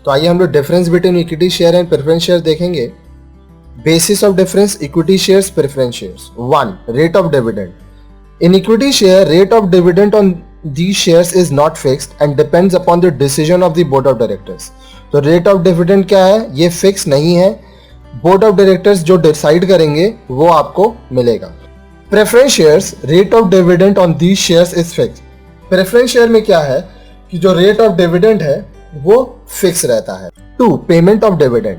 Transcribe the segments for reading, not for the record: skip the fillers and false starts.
तो आइए हम लोग difference between equity share and preference share देखेंगे। Basis of difference equity shares preference shares. 1. Rate of dividend. In equity share, rate of dividend on these shares is not fixed and depends upon the decision of the board of directors. तो rate of dividend क्या है, ये fix नहीं है, board of directors जो decide करेंगे वो आपको मिलेगा। Preference shares, rate of dividend on these shares is fix. Preference share में क्या है कि जो रेट ऑफ डिविडेंड है वो फिक्स रहता है। 2. Payment of dividend.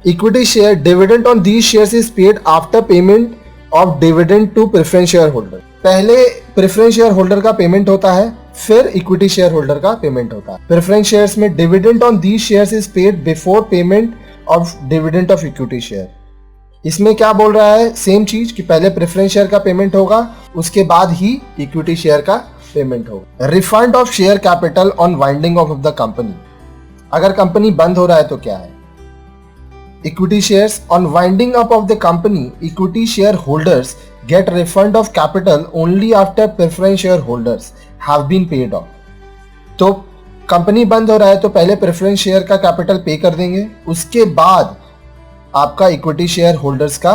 Equity share, dividend on these shares is paid after payment of dividend to preference share holder. पहले प्रेफरेंस शेयर होल्डर का पेमेंट होता है, फिर इक्विटी शेयर होल्डर का पेमेंट होता है। प्रेफरेंस शेयर्स में dividend on these shares is paid before payment of dividend of equity share. इसमें क्या बोल रहा है, सेम चीज कि पहले प्रेफरेंस शेयर का पेमेंट होगा, उसके बाद ही इक्विटी शेयर का पेमेंट होगा। Refund of share capital on winding of the company. अगर कंपनी बंद हो रहा है तो क्या है, equity shares on winding up of the company, equity shareholders get refund of capital only after preference shareholders have been paid off. तो company बंद हो रहा है तो पहले प्रेफरेंस शेयर का कैपिटल पे कर देंगे, उसके बाद आपका इक्विटी शेयर होल्डर्स का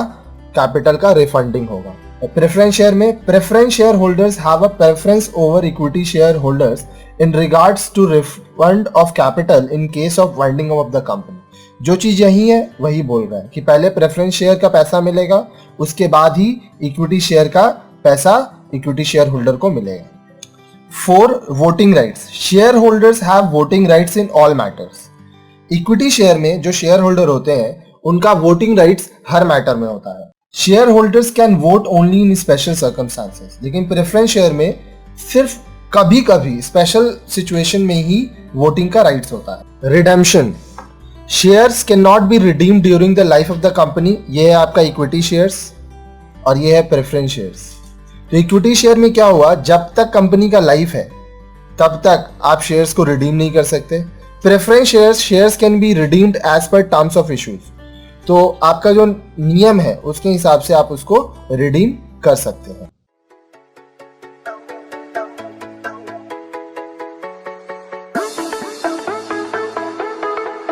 कैपिटल का रिफंडिंग होगा। प्रेफरेंस शेयर में preference share holders have a preference over equity share holders in regards to refund of capital in case of winding of the company. जो चीज यही है वही बोल रहा है कि पहले प्रेफरेंस शेयर का पैसा मिलेगा, उसके बाद ही इक्विटी शेयर का पैसा इक्विटी शेयर होल्डर को मिलेगा। 4. Voting rights. Share holders have voting rights in all matters. Equity share में जो शेयर होल्डर होते हैं उनका वोटिंग राइट्स हर मैटर में होता है। Share holders can vote only in special circumstances. लेकिन प्रेफरेंस शेयर में सिर्फ कभी कभी स्पेशल सिचुएशन में ही वोटिंग का राइट्स होता है। Redemption. Shares can not be redeemed during the life of the company. ये है आपका इक्विटी शेयर्स और ये है प्रेफरेंस शेयर्स। तो इक्विटी शेयर में क्या हुआ, जब तक कंपनी का लाइफ है तब तक आप शेयर्स को रिडीम नहीं कर सकते। Preference shares can be redeemed as per terms of issues. तो आपका जो नियम है उसके हिसाब से आप उसको रिडीम कर सकते हैं।